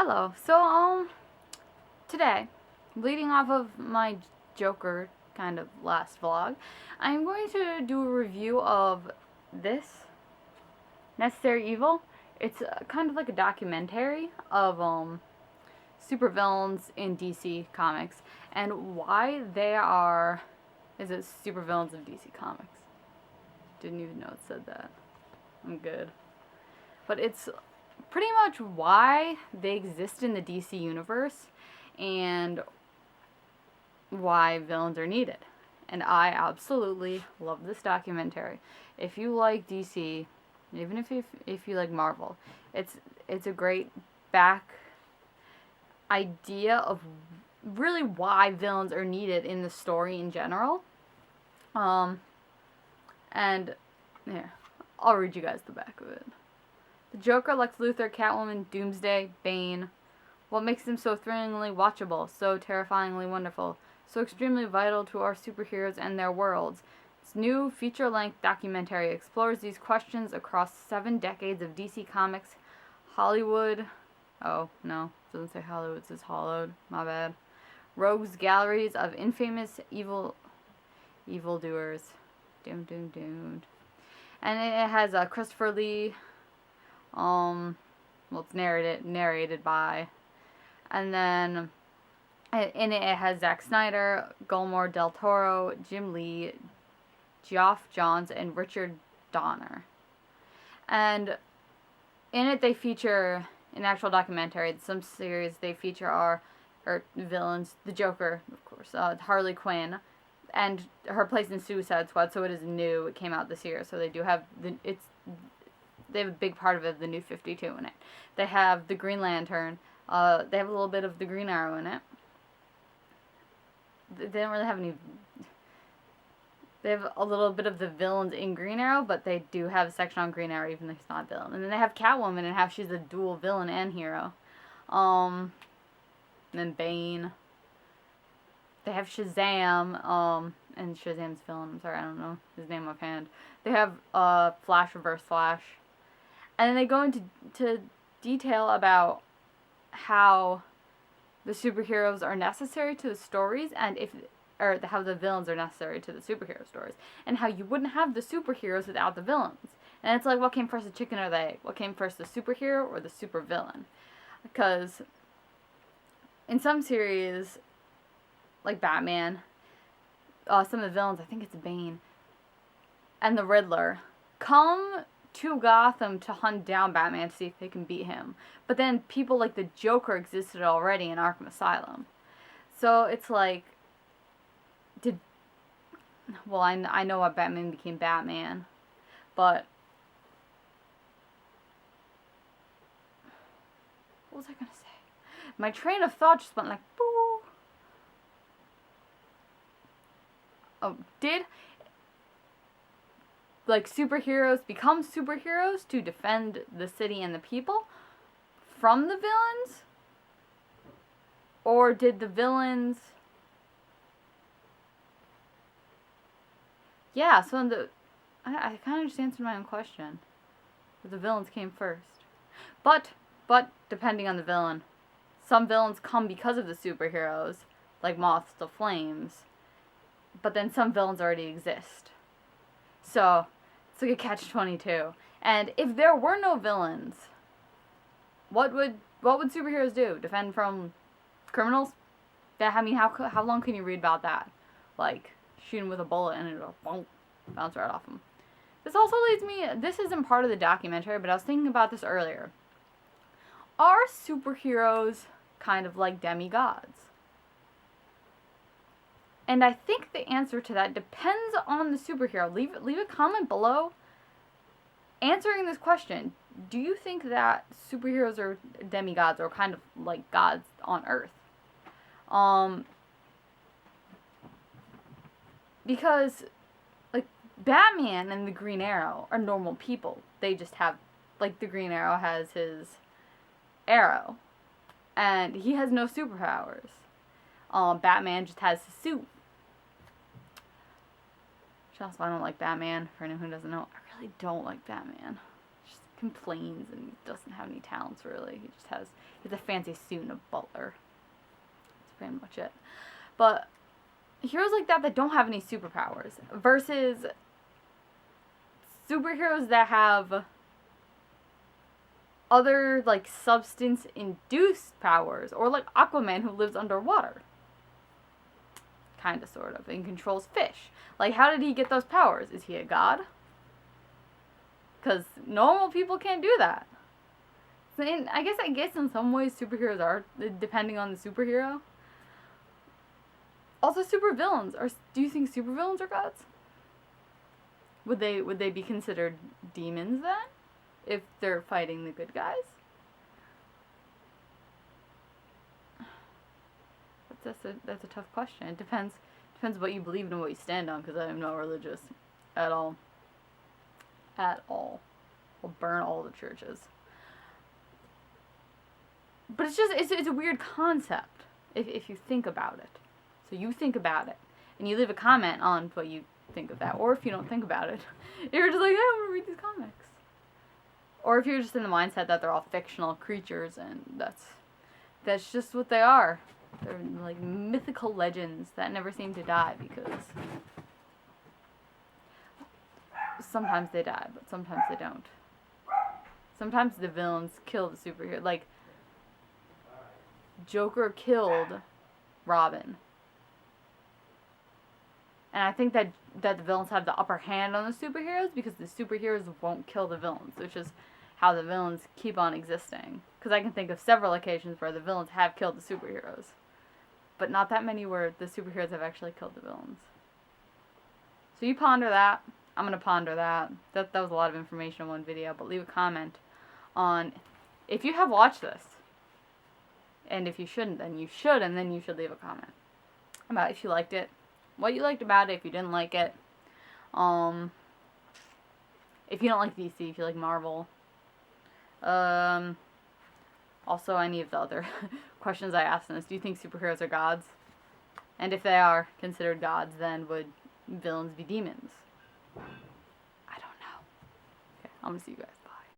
Hello. Today, leading off of my Joker kind of last vlog, I'm going to do a review of this Necessary Evil. It's kind of like a documentary of supervillains in DC Comics and why they are supervillains of DC Comics. Didn't even know it said that. I'm good. But it's pretty much why they exist in the DC universe and why villains are needed. And I absolutely love this documentary. If you like DC, even if you like Marvel, it's a great back idea of really why villains are needed in the story in general. And yeah, I'll read you guys the back of it. The Joker, Lex Luthor, Catwoman, Doomsday, Bane. What makes them so thrillingly watchable, so terrifyingly wonderful, so extremely vital to our superheroes and their worlds? This new feature-length documentary explores these questions across 7 decades of DC Comics, Hollywood. Oh, no, it doesn't say Hollywood, it says Hollowed. My bad. Rogues galleries of infamous evildoers. Doomed. And it has Christopher Lee. It's narrated by, and then in it has Zack Snyder, Guillermo del Toro, Jim Lee, Geoff Johns, and Richard Donner. And in it they feature an actual documentary. Some series they feature are villains, the Joker, of course, Harley Quinn, and her place in Suicide Squad. So it is new. It came out this year, so they do have they have a big part of it, the New 52 in it. They have the Green Lantern. They have a little bit of the Green Arrow in it. They don't really have any. They have a little bit of the villains in Green Arrow, but they do have a section on Green Arrow, even though he's not a villain. And then they have Catwoman and how she's a dual villain and hero. And then Bane. They have Shazam. And Shazam's villain. I'm sorry, I don't know his name offhand. They have Flash, Reverse Flash. And then they go into detail about how the superheroes are necessary to the stories, and how the villains are necessary to the superhero stories, and how you wouldn't have the superheroes without the villains. And it's like, what came first, the chicken or the egg? What came first, the superhero or the supervillain? Because in some series, like Batman, some of the villains, I think it's Bane, and the Riddler, come to Gotham to hunt down Batman to see if they can beat him. But then people like the Joker existed already in Arkham Asylum. So it's like, I know why Batman became Batman, but what was I gonna say? My train of thought just went like, boo. Oh, superheroes become superheroes to defend the city and the people from the villains? Or did the villains... Yeah, so I kind of just answered my own question. The villains came first. But, depending on the villain, some villains come because of the superheroes, like Moths to Flames. But then some villains already exist. So, it's like a catch-22. And if there were no villains, what would superheroes do? Defend from criminals? I mean, how long can you read about that? Like, shoot him with a bullet and it'll bounce right off him. This also leads me, this isn't part of the documentary, but I was thinking about this earlier. Are superheroes kind of like demigods? And I think the answer to that depends on the superhero. Leave a comment below answering this question. Do you think that superheroes are demigods or kind of like gods on Earth? Because, like, Batman and the Green Arrow are normal people. They just have, like, the Green Arrow has his arrow. And he has no superpowers. Batman just has his suit. Which also, I don't like Batman. For anyone who doesn't know, I really don't like Batman. Just complains and doesn't have any talents really. He's a fancy suit and a butler. That's pretty much it. But heroes like that don't have any superpowers versus superheroes that have other, like, substance-induced powers, or like Aquaman, who lives underwater. Kinda, sort of, and controls fish. Like, how did he get those powers? Is he a god? Because normal people can't do that. And I guess in some ways superheroes are, depending on the superhero. Also, supervillains. Do you think supervillains are gods? Would they be considered demons then? If they're fighting the good guys? That's a tough question. It depends what you believe and what you stand on, because I am not religious at all. At all. We'll burn all the churches. But it's a weird concept if you think about it. So you think about it, and you leave a comment on what you think of that. Or if you don't think about it, you're just like, hey, I want to read these comics. Or if you're just in the mindset that they're all fictional creatures, and that's just what they are. They're like mythical legends that never seem to die, because sometimes they die, but sometimes they don't. Sometimes the villains kill the superhero. Like, Joker killed Robin. And I think that the villains have the upper hand on the superheroes, because the superheroes won't kill the villains, which is how the villains keep on existing. Because I can think of several occasions where the villains have killed the superheroes, but not that many where the superheroes have actually killed the villains. So you ponder that. I'm going to ponder that. That was a lot of information in one video, but leave a comment on if you have watched this. And if you shouldn't, then you should, and then you should leave a comment about if you liked it, what you liked about it, if you didn't like it. If you don't like DC, if you like Marvel. Also, any of the other questions I asked in this. Do you think superheroes are gods? And if they are considered gods, then would villains be demons? I don't know. Okay, I'm gonna see you guys.